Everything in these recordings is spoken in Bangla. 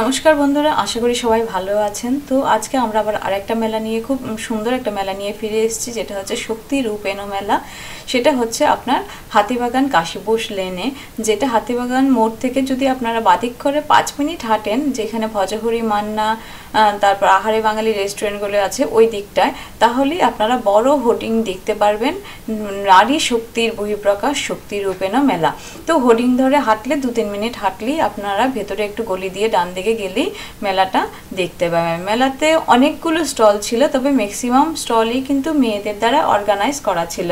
নমস্কার বন্ধুরা, আশা করি সবাই ভালো আছেন। তো আজকে আমরা আবার আরেকটা মেলা নিয়ে, খুব সুন্দর একটা মেলা নিয়ে ফিরে এসেছি, যেটা হচ্ছে শক্তি রূপ এনো মেলা। সেটা হচ্ছে আপনার হাতিবাগান কাশীবোস লেনে, যেটা হাতিবাগান মোড় থেকে যদি আপনারা বাদিক করে 5 মিনিট হাঁটেন, যেখানে ভজহরি মান্না, তারপর আহারে বাঙালি রেস্টুরেন্টগুলো আছে ওই দিকটায়, তাহলেই আপনারা বড় হোর্ডিং দেখতে পারবেন, নারী শক্তির বহিঃপ্রকাশ শক্তি রূপ এনো মেলা। তো হোর্ডিং ধরে হাঁটলে 2-3 মিনিট হাঁটলেই আপনারা ভেতরে একটু গলি দিয়ে ডান দিকে গেলেই মেলাটা দেখতে পাবেন। মেলাতে অনেকগুলো স্টল ছিল, তবে ম্যাক্সিমাম স্টলই কিন্তু মেয়েদের দ্বারা অর্গানাইজ করা ছিল।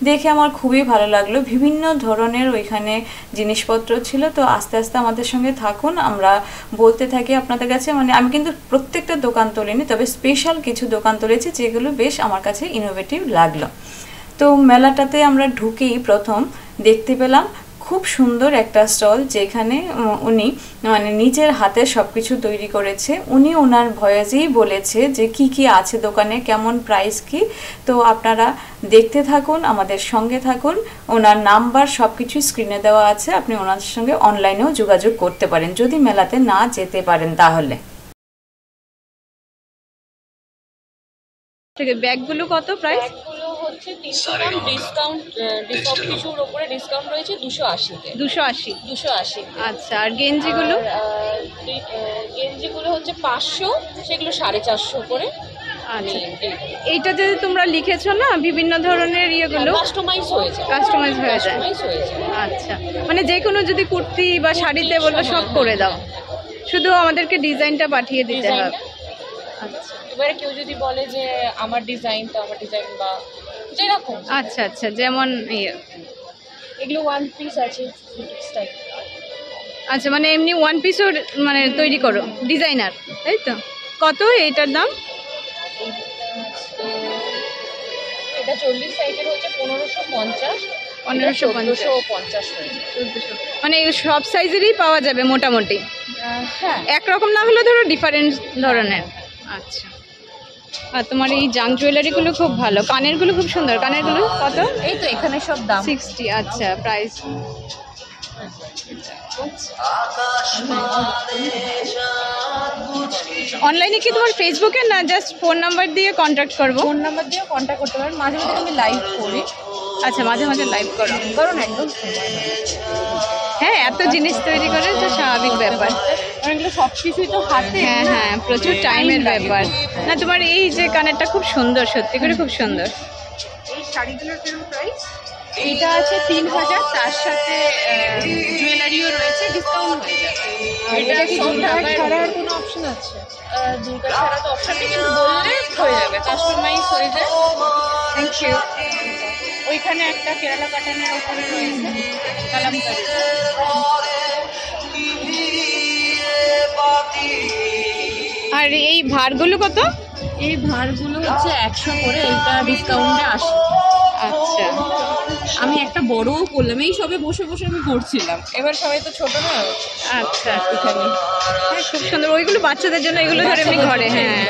দেখে আমার খুবই ভালো লাগলো, বিভিন্ন ধরনের ওইখানে জিনিসপত্র ছিল। তো আস্তে আস্তে আমাদের সঙ্গে থাকুন, আমরা বলতে থাকি আপনাদের কাছে। আমি কিন্তু প্রত্যেকটা দোকান তুলিনি, তবে স্পেশাল কিছু দোকান তুলেছি যেগুলো বেশ আমার কাছে ইনোভেটিভ লাগলো। তো মেলাটাতে আমরা ঢুকেই প্রথম দেখতে পেলাম খুব সুন্দর একটা স্টল, যেখানে উনি নিজের হাতে সব কিছু তৈরি করেছে। উনি ওনার ভয়েসেই বলেছে যে কি কি আছে দোকানে, কেমন প্রাইস কি। তো আপনারা দেখতে থাকুন, আমাদের সঙ্গে থাকুন। ওনার নাম্বার সব কিছু স্ক্রিনে দেওয়া আছে, আপনি ওনার সঙ্গে অনলাইনেও যোগাযোগ করতে পারেন যদি মেলাতে না যেতে পারেন তাহলে। ঠিক আছে, ব্যাগগুলো কত প্রাইস? ব্যাগগুলো হচ্ছে 300 গ্রাম, ডিসকাউন্ট সব কিছুর উপরে ডিসকাউন্ট রয়েছে 280-তে। 280। আচ্ছা, আর গেঞ্জিগুলো? গেঞ্জিগুলো হচ্ছে 500, সেগুলো 450 করে। আচ্ছা, এইটা যে তোমরা লিখেছো না বিভিন্ন ধরনের ইয়েগুলো কাস্টমাইজ হয়ে যায়। আচ্ছা, মানে যে কোনো যদি কুর্তি বা শাড়িতে বললো সব করে দাও, শুধু আমাদেরকে ডিজাইনটা পাঠিয়ে দিতে হবে। আচ্ছা, এবারে কেউ যদি বলে যে আমার ডিজাইন, তো আমার ডিজাইন বা যেরকম। আচ্ছা আচ্ছা, যেমন এগুলো ওয়ান পিস আছে স্টাইল। আচ্ছা, মানে এমনি ওয়ান পিসও মানে তৈরি করো, ডিজাইনার, তাই তো? কত এটার দাম? এটা 40 সাইজের হচ্ছে 1550। 1550 মানে সব সাইজেরই পাওয়া যাবে মোটামুটি? হ্যাঁ, একরকম না হলে ধরো ডিফারেন্ট ধরনের। আচ্ছা, আর তোমার এই জাং জুয়েলারিগুলো খুব ভালো, কানেরগুলো খুব সুন্দর। কানেরগুলো কত? এই তো এখানে সব দাম 60। আচ্ছা, প্রাইস অনলাইনে কি তোমার ফেসবুকে না জাস্ট ফোন নাম্বার দিয়ে কন্ট্যাক্ট করবো? ফোন নাম্বার দিয়ে কন্ট্যাক্ট করতে পারেন। মাঝে মাঝে আমি লাইভ করি। আচ্ছা, মাঝে মাঝে লাইভ করো, কারণ একদম হ্যাঁ, এত জিনিস তৈরি করে তো স্বাভাবিক ব্যাপার। এগুলো সব কিছুই তো হাতে। হ্যাঁ হ্যাঁ, প্রচুর টাইমের ব্যাপার। না, তোমার এই যে কানেরটা খুব সুন্দর, সত্যি করে খুব সুন্দর। এই শাড়িগুলোর কিরকম প্রাইস? এইটা আছে 3000, তার সাথে জুয়েলারিও রয়েছে, ডিসকাউন্ট হয়ে যাবে। এটা কি দুর্গা ছাড়ার কোনো অপশন আছে? দুর্গা ছাড়া তো অপশন নেই, কিন্তু বললে হয়ে যাবে, কাস্টমাইজ হয়ে যায়। Thank you. ওইখানে একটা কেরালা কাটানের ওপরে রয়েছে কালামকারি। আর এই ভারগুলো কত? এই ভারগুলো হচ্ছে 100 করে, এটা ডিসকাউন্টে 80। আচ্ছা, আমি একটা বড়ও করলাম, এই সবে বসে বসে আমি করছিলাম। এবার সবাই তো ছোট না। আচ্ছা, এখানে হ্যাঁ খুব সুন্দর। ওইগুলো বাচ্চাদের জন্য, এগুলো ধরে এমনি ঘরে। হ্যাঁ,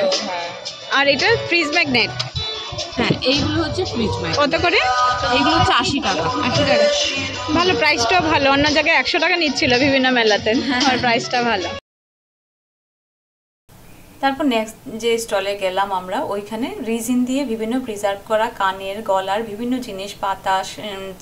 আর এটা ফ্রিজ ম্যাগনেট। হ্যাঁ, এইগুলো হচ্ছে ফ্রিজ ম্যাগনেট। কত করে? এইগুলো হচ্ছে 80 টাকা। 80 টাকা, ভালো। প্রাইসটাও ভালো, অন্য জায়গায় 100 টাকা নিচ্ছিল বিভিন্ন মেলাতে, আর প্রাইসটা ভালো। তারপর নেক্সট যে স্টলে গেলাম আমরা, ওইখানে রিজিন দিয়ে বিভিন্ন প্রিজার্ভ করা কানের, গলার বিভিন্ন জিনিস, পাতা,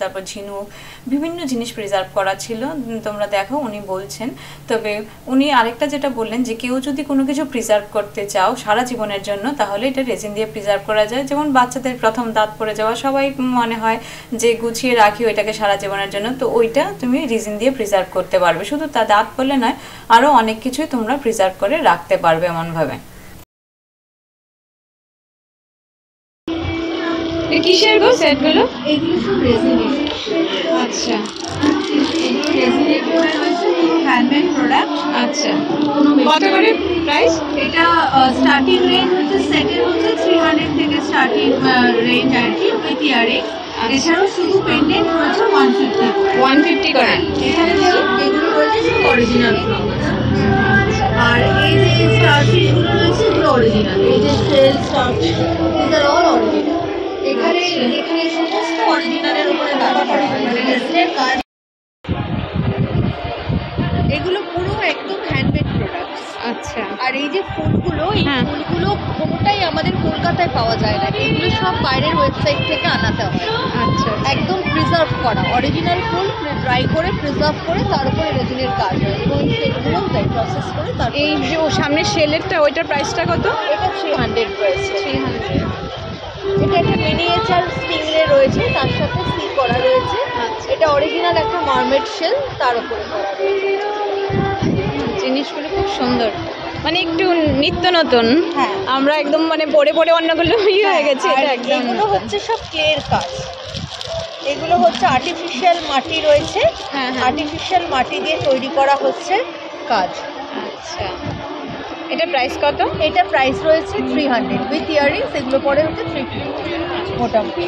তারপর ঝিনুক, বিভিন্ন জিনিস প্রিজার্ভ করা ছিল। তোমরা দেখো উনি বলছেন। তবে উনি আরেকটা যেটা বললেন যে কেউ যদি কোনো কিছু প্রিজার্ভ করতে চাও সারা জীবনের জন্য, তাহলে এটা রেজিন দিয়ে প্রিজার্ভ করা যায়। যেমন বাচ্চাদের প্রথম দাঁত পড়ে যাওয়া, সবাই মনে হয় যে গুছিয়ে রাখি ওইটাকে সারা জীবনের জন্য, তো ওইটা তুমি রিজিন দিয়ে প্রিজার্ভ করতে পারবে। শুধু তা দাঁত পড়লে নয়, আরও অনেক কিছুই তোমরা প্রিজার্ভ করে রাখতে পারবে এমনভাবে। কিসের গো সেটগুলো? এগুলো সব রেজিনের। আচ্ছা, এগুলো রেজিনের প্রোডাক্ট হচ্ছে, হ্যান্ডমেড প্রোডাক্ট। আচ্ছা, কত করে প্রাইস? এটা স্টার্টিং রেঞ্জ হচ্ছে, সেটের হচ্ছে 300 থেকে স্টার্টিং রেঞ্জ আর কি, উইথ ইয়ারিং। এছাড়াও শুধু পেন্ডেন্ট রয়েছে 150 করে। এখানে এগুলো রয়েছে সব অরিজিনাল ফ্লাওয়ার। আর এই যে স্টারফিশগুলো রয়েছে, এগুলো অরিজিনাল। এই যে shell starfish, this are all original. এখানে সমস্ত অরিজিনালের উপরে কাজ করা হয়, মানে রেজিনের কাজ। এগুলো পুরো একদম হ্যান্ডমেড প্রোডাক্টস। আচ্ছা আর এই যে ফুলগুলো, এই হ্যাঁ। ফুলগুলো কোনোটাই আমাদের কলকাতায় পাওয়া যায় না, এগুলো সব বাইরের ওয়েবসাইট থেকে আনাতে হয়। আচ্ছা একদম প্রিজার্ভ করা অরিজিনাল ফুল ড্রাই করে প্রিজার্ভ করে তার উপরে রেজিনের কাজ হয় এবং এই সেলগুলো প্রসেস করে তার এই যে ও সামনের শেলেরটা ওইটার প্রাইসটা কত? এটা 300 রয়েছে। 300। এটা একটা মিনিয়েচার স্টিংরে রয়েছে, তার সাথে সি করা রয়েছে। এটা অরিজিনাল একটা মার্মেড শেল, তার উপরে করা রয়েছে। জিনিসগুলো খুব সুন্দর, মানে একটু নিত্য নতুন। হ্যাঁ। আমরা একদম মানে পরে পরে অন্যগুলো হয়ে গেছে, আর এটা একদম এগুলো হচ্ছে সব ক্লের কাজ। এগুলো হচ্ছে আর্টিফিশিয়াল মাটি রয়েছে, হ্যাঁ, হ্যাঁ। আর্টিফিশিয়াল মাটি দিয়ে তৈরি করা হচ্ছে কাজ। আচ্ছা, এটা প্রাইস কত? এটা প্রাইস রয়েছে 300 উইথ ইয়ারিংস, এগুলো পরে হচ্ছে 350 মোটামুটি।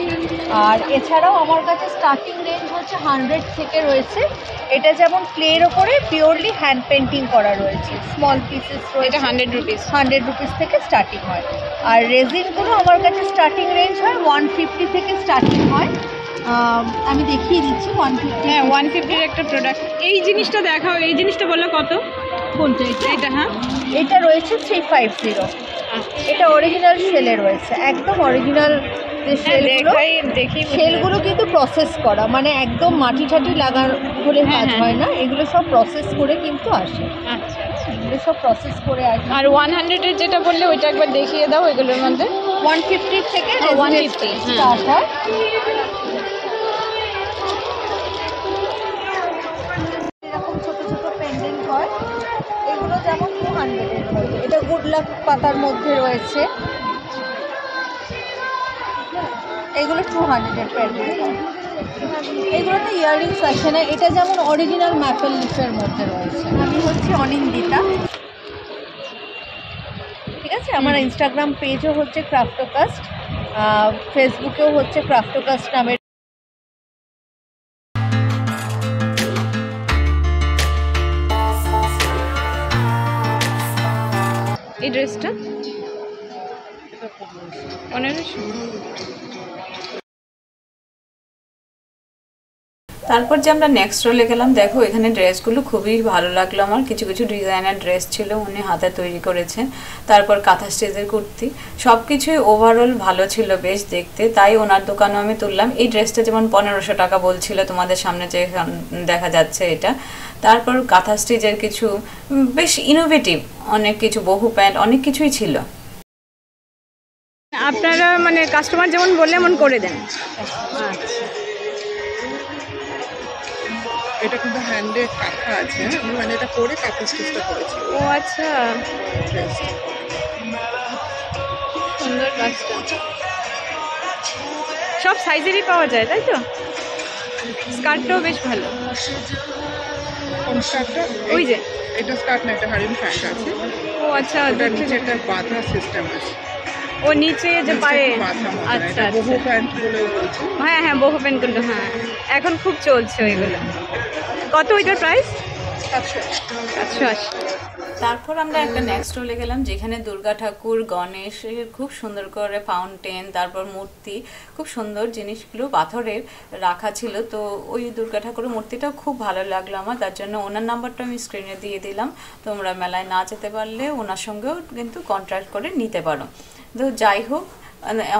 আর এছাড়াও আমার কাছে স্টার্টিং রেঞ্জ হচ্ছে 100 থেকে রয়েছে। এটা যেমন ক্লের ওপরে পিওরলি হ্যান্ড পেন্টিং করা রয়েছে, স্মল পিসেস এটা রয়েছে। 100 রুপিস। 100 রুপিস থেকে স্টার্টিং হয়। আর রেজিনগুলো আমার কাছে স্টার্টিং রেঞ্জ হয় 150 থেকে স্টার্টিং হয়। আমি দেখিয়ে দিচ্ছি 150। হ্যাঁ, 150 এর একটা প্রোডাক্ট। এই জিনিসটা দেখাও, এই জিনিসটা বললে কত? কোনটা? এটা হ্যাঁ, এটা রয়েছে 350। এটা অরিজিনাল শেলে রয়েছে, একদম অরিজিনাল যে শেলগুলো, দেখি শেলগুলো কিন্তু প্রসেস করা, মানে একদম মাটি ঠাটি লাগার বলে হ্যাঁ, কাজ হ্যাঁ। হয় না, এগুলো সব প্রসেস করে কিন্তু আসে। আচ্ছা আচ্ছা। এগুলো সব প্রসেস করে আসে। আর 100 এর যেটা বললে ওইটা একবার দেখিয়ে দাও এগুলোর মধ্যে। 150 থেকে 150, স্টার্ট হয়। এরকম ছোট ছোট পেন্ডেন্ট হয়, এগুলো যেমন 200 এর মধ্যে। এটা গুড লাক পাতার মধ্যে রয়েছে, এগুলো 200 এর পেন্ডেন্ট হয়। এগুলোতে ইয়াররিংস আসে না। এটা যেমন অরিজিনাল ম্যাপেল লিফের মধ্যে রয়েছে। আমি হচ্ছে অনিন্দিতা, ঠিক আছে। আমার ইনস্টাগ্রাম পেজও হচ্ছে ক্রাফটোকাস্ট, ফেসবুকেও হচ্ছে ক্রাফটোকাস্ট নামের। এই ড্রেসটা 1500। তারপর যে আমরা নেক্সট রোলে গেলাম, দেখো এখানে ড্রেসগুলো খুবই ভালো লাগলো আমার। কিছু কিছু ডিজাইনার ড্রেস ছিল, উনি হাতে তৈরি করেছেন। তারপর কাঁথা স্টেজের কুর্তি, সব কিছুই ওভারঅল ভালো ছিল বেশ দেখতে, তাই ওনার দোকানও আমি তুললাম। এই ড্রেসটা যেমন 1500 টাকা বলছিল, তোমাদের সামনে যে দেখা যাচ্ছে এটা। তারপর কাঁথা স্টেজের কিছু বেশ ইনোভেটিভ অনেক কিছু, বহু প্যান্ট, অনেক কিছুই ছিল। আপনারা মানে কাস্টমার যেমন বললে এমন করে দেন? এটা কিন্তু হ্যান্ডে কাঁথা আছে, আমি মানে এটা করে কাঁথা স্টিচটা করেছি। ও আচ্ছা, সুন্দর কাজটা। সব সাইজেরই পাওয়া যায় তাই তো? স্কার্টটাও বেশ ভালো। কোন স্কার্টটা? ওই যে এটা স্কার্ট না, এটা হারিম প্যান্ট আছে। ও আচ্ছা, ওটার নিচে একটা বাঁধা সিস্টেম আছে। ও নিচে যে পায়ে। বাঁধা মতো, আচ্ছা এটা বহু আচ্ছা, প্যান্ট বলে বলছি। হ্যাঁ হ্যাঁ, বহু প্যান্টগুলো, হ্যাঁ এখন খুব চলছে ওইগুলো। কত ওইটার প্রাইস? 780। তারপর আমরা একটা নেক্সট রোলে গেলাম, যেখানে দুর্গা ঠাকুর, গণেশের খুব সুন্দর করে ফাউন্টেন, তারপর মূর্তি, খুব সুন্দর জিনিসগুলো পাথরের রাখা ছিল। তো ওই দুর্গা ঠাকুরের মূর্তিটাও খুব ভালো লাগলো আমার, তার জন্য ওনার নাম্বারটা আমি স্ক্রিনে দিয়ে দিলাম। তোমরা মেলায় না যেতে পারলে ওনার সঙ্গেও কিন্তু কন্ট্যাক্ট করে নিতে পারো। তো যাই হোক,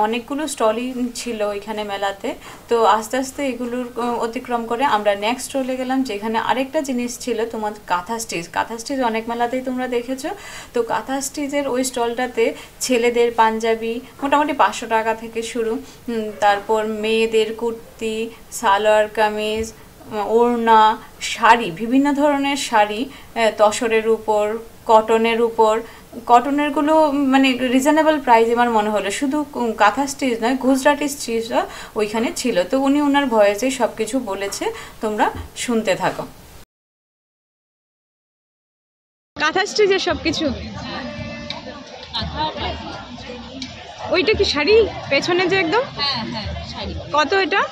অনেকগুলো স্টলই ছিল ওইখানে মেলাতে। তো আস্তে আস্তে এগুলোর অতিক্রম করে আমরা নেক্সট রোলে গেলাম, যেখানে আরেকটা জিনিস ছিল তোমার কাঁথা স্টিচ। কাঁথা স্টিচ অনেক মেলাতেই তোমরা দেখেছো। তো কাঁথা স্টিচের ওই স্টলটাতে ছেলেদের পাঞ্জাবি মোটামুটি 500 টাকা থেকে শুরু, তারপর মেয়েদের কুর্তি, সালোয়ার কামিজ, ওড়না, শাড়ি, বিভিন্ন ধরনের শাড়ি, তসরের উপর, কটনের উপর। কটনেরগুলো মানে রিজনেবল প্রাইস আমার মনে হলো। শুধু কাঁথা স্টিচ নয়, গুজরাটি স্টিচও ওইখানে ছিল। তো উনি ওনার ভয়েসে সব কিছু বলেছে, তোমরা শুনতে থাকো। কাঁথা স্টিচের সব কিছু। ওইটা কি শাড়ি পেছনে যে একদম? হ্যাঁ হ্যাঁ, শাড়ি। কত এটা?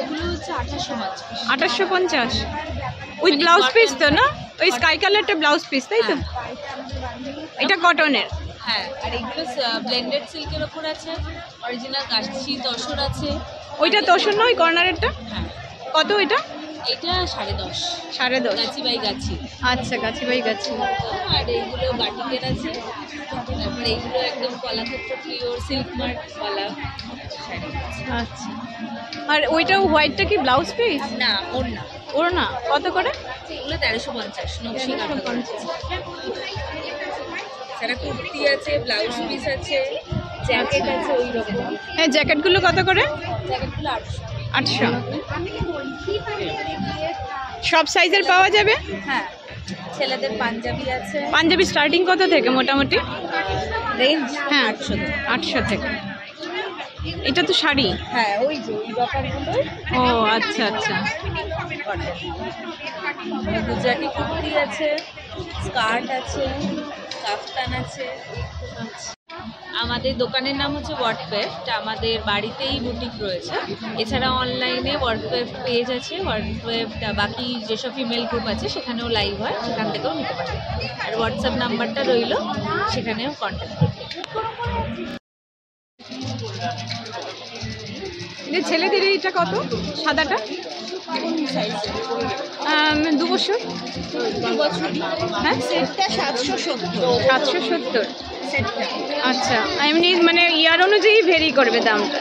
এগুলো হচ্ছে 2850। 2850 উইথ ব্লাউজ পিস তো না? ওই স্কাই কালারটা ব্লাউজ পিস তাই তো? এটা কটনের। হ্যাঁ, আর এগুলো ব্লেন্ডেড সিল্কের ওপর আছে, অরিজিনাল কাশি তসর আছে। ওইটা তোষণ নয়, কর্নারেরটা? হ্যাঁ, কত এটা? এটা 10.5 10.5। গাছি বাই গাছি। আচ্ছা, গাছি বাই গাছি। আর এইগুলো বাটিকের আছে, তারপরে এইগুলো একদম কলাক্ষেত্র পিওর সিল্ক মার্ক কলা শাড়ি। আচ্ছা, আর ওইটা হোয়াইটটা কি ব্লাউজ পিস? না, ওর না, ওর না। কত করে? এগুলো 1350 নকশি কাঁথা। 1350। এছাড়া কুর্তি আছে, ব্লাউজ পিস আছে, জ্যাকেট আছে ওই রকম। হ্যাঁ, জ্যাকেটগুলো কত করে? জ্যাকেটগুলো 800। 800। সব সাইজের পাওয়া যাবে? হ্যাঁ, ছেলেদের পাঞ্জাবি আছে। পাঞ্জাবি স্টার্টিং কত থেকে মোটামুটি? রেঞ্জ হ্যাঁ, 800 থেকে। 800 থেকে। এটা তো শাড়ি। হ্যাঁ, ওই যে এই ব্যাপারগুলো ও আচ্ছা আচ্ছা। গুজরাটি কুর্তি আছে, স্কার্ট আছে, কাফতান আছে। আমাদের দোকানের নাম হচ্ছে ওয়ার্কওয়েফট। আমাদের বাড়িতেই বুটিক রয়েছে। এছাড়া অনলাইনে ওয়ার্কওয়েফট পেজ আছে, ওয়ার্কওয়েফট বাকি যেসব ফিমেল গ্রুপ আছে সেখানেও লাইভ হয়, সেখান থেকেও নিতে পারে। আর হোয়াটসঅ্যাপ নাম্বারটা রইল, সেখানেও কন্ট্যাক্ট করবে। ছেলেদের এইটা কত? সাদাটা 2 বছর। হ্যাঁ, সেটটা 770। 770 আচ্ছা, এমনি মানে ইয়ার অনুযায়ী ভেরি করবে দামটা।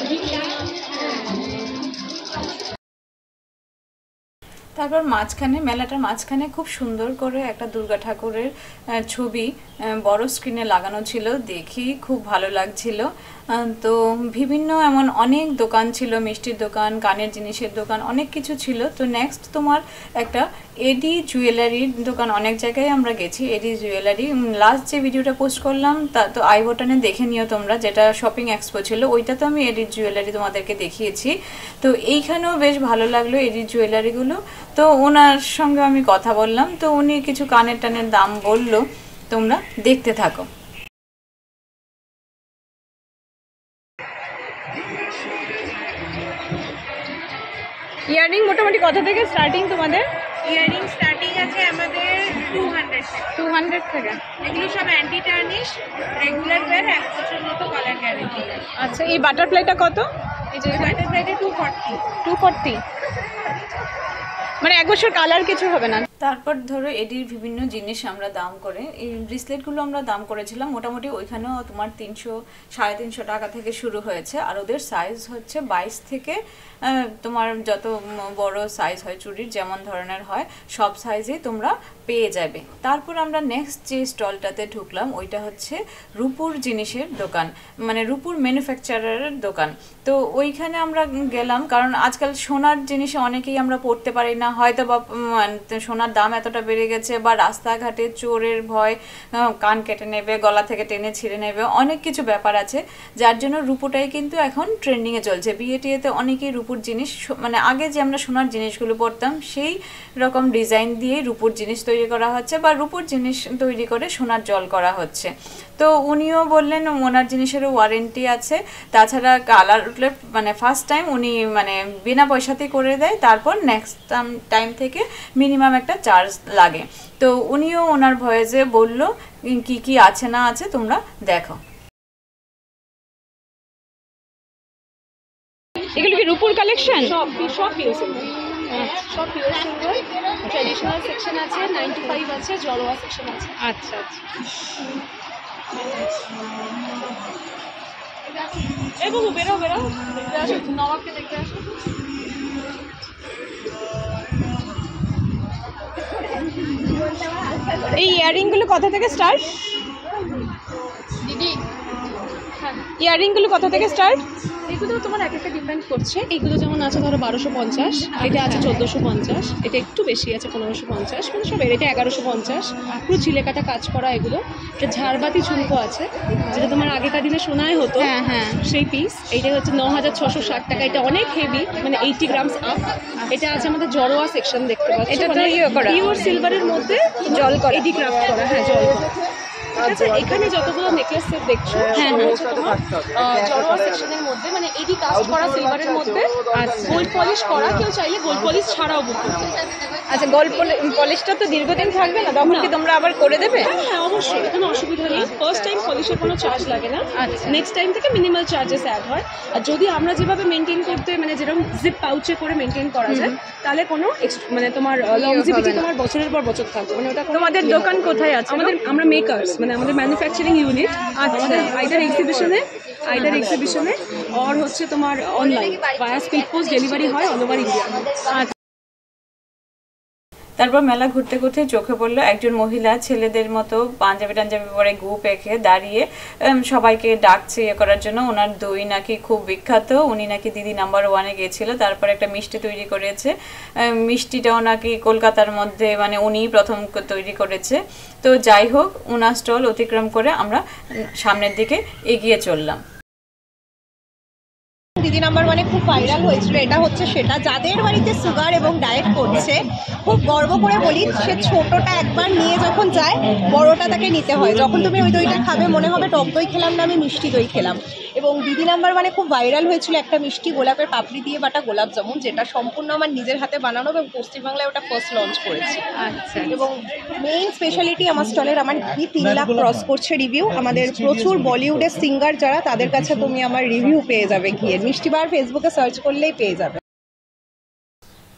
তারপর মাঝখানে, মেলাটার মাঝখানে খুব সুন্দর করে একটা দুর্গা ঠাকুরের ছবি বড় স্ক্রিনে লাগানো ছিল, দেখি খুব ভালো লাগছিল। তো বিভিন্ন এমন অনেক দোকান ছিল, মিষ্টির দোকান, কানের জিনিসের দোকান, অনেক কিছু ছিল। তো নেক্সট তোমার একটা এডি জুয়েলারির দোকান, অনেক জায়গায় আমরা গেছি। এডি জুয়েলারি লাস্ট যে ভিডিওটা পোস্ট করলাম তা তো আই বটনে দেখে নিও তোমরা, যেটা শপিং এক্সপো ছিল, ওইটা তো আমি এডি জুয়েলারি তোমাদেরকে দেখিয়েছি। তো এইখানেও বেশ ভালো লাগলো এডি জুয়েলারিগুলো। তো ওনার সঙ্গে আমি কথা বললাম, তো উনি কিছু কানের টানের দাম বললো, তোমরা দেখতে থাকো। ইয়াররিং মোটামুটি কত থেকে স্টার্টিং তোমাদের? ইয়ারিং স্টার্টিং আছে আমাদের 200 থেকে। 200 থেকে। এগুলো সব অ্যান্টি টার্নিশ, রেগুলার ওয়্যার, 1 বছর মতো কালার গ্যারেন্টি। আচ্ছা, এই বাটারফ্লাইটা কত? এই যে বাটারফ্লাইটা 240। 240 মানে 1 বছর কালার কিছু হবে না। তারপর ধরো এডির বিভিন্ন জিনিস আমরা দাম করে, এই ব্রেসলেটগুলো আমরা দাম করেছিলাম মোটামুটি ওইখানেও তোমার 300 350 টাকা থেকে শুরু হয়েছে। আর ওদের সাইজ হচ্ছে 22 থেকে তোমার যত বড় সাইজ হয় চুড়ির, যেমন ধরনের হয় সব সাইজেই তোমরা পেয়ে যাবে। তারপর আমরা নেক্সট যে স্টলটাতে ঢুকলাম ওইটা হচ্ছে রূপুর জিনিসের দোকান, মানে রূপুর ম্যানুফ্যাকচারারের দোকান। তো ওইখানে আমরা গেলাম, কারণ আজকাল সোনার জিনিসে অনেকেই আমরা পড়তে পারি না, হয়তো বা সোনার দাম এতটা বেড়ে গেছে, বা রাস্তাঘাটে চোরের ভয়, কান কেটে নেবে, গলা থেকে টেনে ছিঁড়ে নেবে, অনেক কিছু ব্যাপার আছে, যার জন্য রূপোটাই কিন্তু এখন ট্রেন্ডিংয়ে চলছে। বিয়ে টিয়েতে অনেকেই রূপুর জিনিস, মানে আগে যে আমরা সোনার জিনিসগুলো পরতাম সেই রকম ডিজাইন দিয়ে রূপুর জিনিস তৈরি করা হচ্ছে, বা রূপুর জিনিস তৈরি করে সোনার জল করা হচ্ছে। তো উনিও বললেন ওনার জিনিসেরও ওয়ারেন্টি আছে, তাছাড়া কালার উঠলে মানে ফার্স্ট টাইম উনি মানে বিনা পয়সাতেই করে দেয়, তারপর নেক্সট টাইম থেকে মিনিমাম একটা চার্জ লাগে। তো উনিও ওনার ভয়েসে বললো কি কি আছে না আছে তোমরা দেখো। এগুলো কি রূপুর কালেকশন? সব পিওর সিলভার, সব পিওর সিলভার। ট্র্যাডিশনাল সেকশন আছে, 9 to 5 আছে, জড়োয়া সেকশন আছে। আচ্ছা আচ্ছা। এই বাবু বেরো বেরো, দেখতে আসো, নবাবকে দেখতে আসো। এই ইয়াররিংগুলো কত থেকে স্টার্ট? দিদি ইয়াররিংগুলো কত থেকে স্টার্ট? এগুলো তোমার এক একটা ডিপেন্ড করছে। এইগুলো যেমন আছে ধরো 1250, এটা আছে 1450, এটা একটু বেশি আছে 1550, মানে সব এটা 1150, পুরো চিলেকাটা কাজ করা। এগুলো এটা ঝাড়বাতি ঝুমকো আছে, যেটা তোমার আগেকার দিনে সোনায় হতো, হ্যাঁ হ্যাঁ, সেই পিস। এইটা হচ্ছে 9660 টাকা, এটা অনেক হেভি, মানে 80 গ্রামস আপ। এটা আছে আমাদের জড়োয়া সেকশন, দেখতে পাচ্ছ, এটা তো ইয়ে করা পিওর সিলভারের মধ্যে জল করা, এডি ক্রাফট করা। হ্যাঁ, জল করা। আচ্ছা, এখানে যতগুলো নেকলেস সেট দেখছো সব হচ্ছে তোমার জড়োয়া সেকশনের মধ্যে, মানে এডি কাস্ট করা সিলভারের মধ্যে, আর গোল্ড পলিশ করা। কেউ চাইলে গোল্ড পলিশ ছাড়াও বুক করতে পারে। আচ্ছা, গোল্ড পলিশটা তো দীর্ঘদিন থাকবে না, তখন কি তোমরা আবার করে দেবে? হ্যাঁ, অবশ্যই, কোনো অসুবিধা নেই। ফার্স্ট টাইম পলিশ পলিশের কোনো চার্জ লাগে না। আচ্ছা। নেক্সট টাইম থেকে মিনিমাল চার্জেস অ্যাড হয়। আর যদি আমরা যেভাবে মেনটেন করতে মানে যেরকম জিপ পাউচে করে মেনটেন করা যায় তাহলে কোনো মানে তোমার লংজিভিটি তোমার বছরের পর বছর থাকবে। মানে ওটা তোমাদের দোকান কোথায় আছে? আমরা মেকার্স মানে আমাদের ম্যানুফ্যাকচারিং ইউনিট আমাদের আইদার এক্সিবিশনে আর হচ্ছে তোমার অনলাইন ভায়া স্পিড পোস্ট ডেলিভারি হয় অল ওভার ইন্ডিয়া। তারপর মেলা ঘুরতে ঘুরতে চোখে পড়লো একজন মহিলা ছেলেদের মতো পাঞ্জাবি টাঞ্জাবি পরে গ্রুপ এঁকে দাঁড়িয়ে সবাইকে ডাকছে ইয়ে করার জন্য। ওনার দই নাকি খুব বিখ্যাত, উনি নাকি দিদি নাম্বার 1-এ গিয়েছিল। তারপর একটা মিষ্টি তৈরি করেছে, মিষ্টিটাও নাকি কলকাতার মধ্যে মানে উনিই প্রথম তৈরি করেছে। তো যাই হোক, ওনার স্টল অতিক্রম করে আমরা সামনের দিকে এগিয়ে চললাম। দিদি নাম্বার 1-এ খুব ভাইরাল হয়েছিল, এটা হচ্ছে সেটা। যাদের বাড়িতে সুগার এবং ডায়েট করছে খুব গর্ব করে বলি, সে ছোটটা একবার নিয়ে যখন যায় বড়টা তাকে নিতে হয়। যখন তুমি ওই দইটা খাবে মনে হবে টক দই খেলাম না, আমি মিষ্টি দই খেলাম। এবং দিদি নাম্বার 1-এ খুব ভাইরাল হয়েছিল একটা মিষ্টি গোলাপের পাপড়ি দিয়ে বাটা গোলাপ জামুন, যেটা সম্পূর্ণ আমার নিজের হাতে বানানো এবং পশ্চিমবাংলায় ওটা ফার্স্ট লঞ্চ করেছি। আচ্ছা। এবং মেইন স্পেশালিটি আমার স্টলের আমার ঘি 3 লাখ ক্রস করছে রিভিউ। আমাদের প্রচুর বলিউডের সিঙ্গার যারা, তাদের কাছে তুমি আমার রিভিউ পেয়ে যাবে ঘিয়ের। মিষ্টি বার ফেসবুকে সার্চ করলেই পেয়ে যাবে।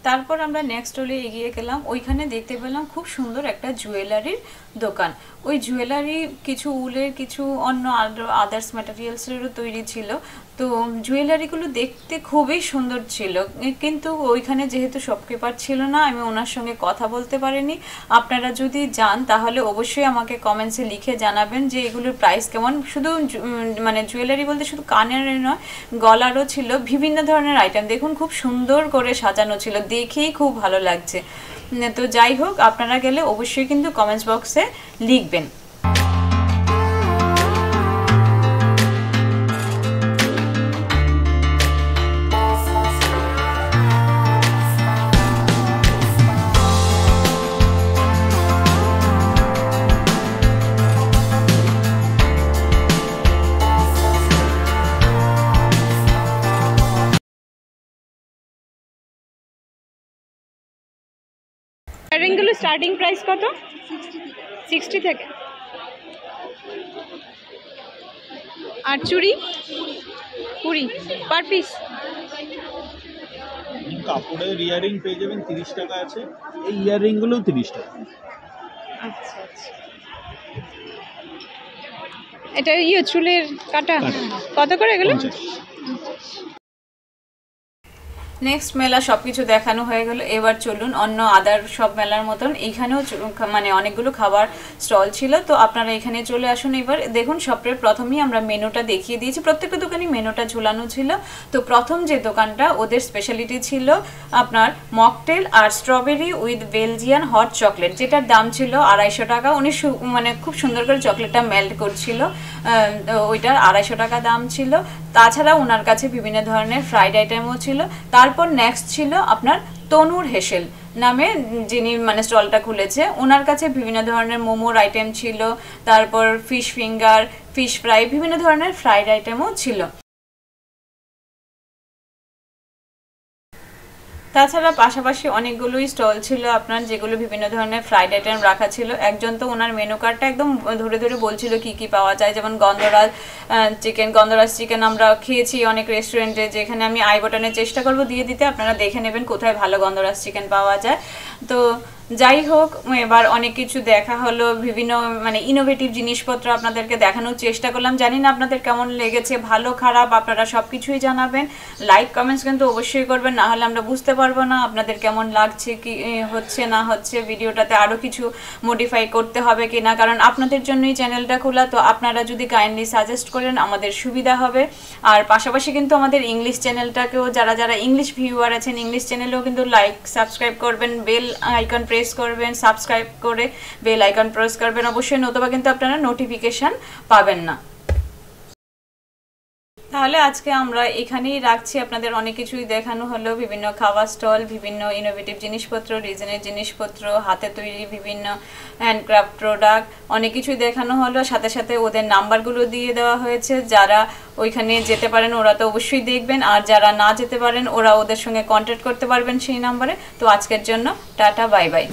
তারপর আমরা নেক্সট স্টলে এগিয়ে গেলাম। ওইখানে দেখতে পেলাম খুব সুন্দর একটা জুয়েলারির দোকান। ওই জুয়েলারি কিছু উলের, কিছু অন্য আদার্স ম্যাটেরিয়ালসেরও তৈরি ছিল। তো জুয়েলারিগুলো দেখতে খুবই সুন্দর ছিল, কিন্তু ওইখানে যেহেতু শপকিপার ছিল না, আমি ওনার সঙ্গে কথা বলতে পারিনি। আপনারা যদি যান তাহলে অবশ্যই আমাকে কমেন্টসে লিখে জানাবেন যে এগুলোর প্রাইস কেমন। শুধু মানে জুয়েলারি বলতে শুধু কানের নয়, গলারও ছিল, বিভিন্ন ধরনের আইটেম। দেখুন খুব সুন্দর করে সাজানো ছিল, দেখেই খুব ভালো লাগছে। তো যাই হোক, আপনারা গেলে অবশ্যই কিন্তু কমেন্টস বক্সে লিখবেন। ইয়াররিংগুলো স্টার্টিং প্রাইস কত? 60 থেকে। আর চুড়ি 20 পার পিস। কাপড়ের ইয়ারিং পেয়ে যাবেন 30 টাকা আছে, এই ইয়ারিংগুলোও 30 টাকা। আচ্ছা আচ্ছা। এটা চুলের কাটা কত করে এগুলো? 50। নেক্সট মেলা সবকিছু দেখানো হয়ে গেল। এবার চলুন অন্য আদার সব মেলার মতন এইখানেও মানে অনেকগুলো খাবার স্টল ছিল। তো আপনারা এখানে চলে আসুন। এবার দেখুন, সবচেয়ে প্রথমেই আমরা মেনুটা দেখিয়ে দিয়েছি, প্রত্যেকটা দোকানই মেনুটা ঝুলানো ছিল। তো প্রথম যে দোকানটা, ওদের স্পেশালিটি ছিল আপনার মকটেল আর strawberry with Belgian hot chocolate, যেটার দাম ছিল 250 টাকা। উনি মানে খুব সুন্দর করে চকলেটটা মেল্ট করছিল, ওইটার 250 টাকা দাম ছিল। তাছাড়া ওনার কাছে বিভিন্ন ধরনের ফ্রাইড আইটেমও ছিল। তারপর নেক্সট ছিল আপনার তনুর হেসেল নামে, যিনি মানে স্টলটা খুলেছে, ওনার কাছে বিভিন্ন ধরনের মোমোর আইটেম ছিল, তারপর ফিশ ফিঙ্গার, ফিশ ফ্রাই, বিভিন্ন ধরনের ফ্রাইড আইটেমও ছিল। তাছাড়া পাশাপাশি অনেকগুলোই স্টল ছিল আপনার, যেগুলো বিভিন্ন ধরনের ফ্রাইড আইটেম রাখা ছিল। একজন তো ওনার মেনু কার্ডটা একদম ধরে ধরে বলছিল কি কি পাওয়া যায়, যেমন গন্ধরাজ চিকেন আমরা খেয়েছি অনেক রেস্টুরেন্টে, যেখানে আমি আই বাটনে চেষ্টা করব দিয়ে দিতে, আপনারা দেখে নেবেন কোথায় ভালো গন্ধরাজ চিকেন পাওয়া যায়। তো যাই হোক, এবার অনেক কিছু দেখা হলো, বিভিন্ন মানে ইনোভেটিভ জিনিসপত্র আপনাদেরকে দেখানোর চেষ্টা করলাম। জানি না আপনাদের কেমন লেগেছে, ভালো খারাপ আপনারা সব কিছুই জানাবেন। লাইক কমেন্টস কিন্তু অবশ্যই করবেন, না হলে আমরা বুঝতে পারবো না আপনাদের কেমন লাগছে, কি হচ্ছে না হচ্ছে, ভিডিওটাতে আরও কিছু মডিফাই করতে হবে কি না, কারণ আপনাদের জন্যই চ্যানেলটা খোলা। তো আপনারা যদি কাইন্ডলি সাজেস্ট করেন আমাদের সুবিধা হবে। আর পাশাপাশি কিন্তু আমাদের ইংলিশ চ্যানেলটাকেও, যারা ইংলিশ ভিউয়ার আছেন, ইংলিশ চ্যানেলেও কিন্তু লাইক সাবস্ক্রাইব করবেন, বেল আইকন প্রেস করবেন, সাবস্ক্রাইব করে বেল আইকন প্রেস করবেন অবশ্যই, নতুবা কিন্তু আপনারা নোটিফিকেশন পাবেন না। তাহলে আজকে আমরা এখানেই রাখছি। আপনাদের অনেক কিছুই দেখানো হলো, বিভিন্ন খাবার স্টল, বিভিন্ন ইনোভেটিভ জিনিসপত্র, ডিজাইনের জিনিসপত্র, হাতে তৈরি বিভিন্ন হ্যান্ডক্রাফট প্রোডাক্ট, অনেক কিছুই দেখানো হলো। সাথে সাথে ওদের নাম্বারগুলো দিয়ে দেওয়া হয়েছে, যারা ওইখানে যেতে পারেন ওরা তো অবশ্যই দেখবেন, আর যারা না যেতে পারেন ওরা ওদের সঙ্গে কন্ট্যাক্ট করতে পারবেন সেই নাম্বারে। তো আজকের জন্য টাটা, বাই বাই।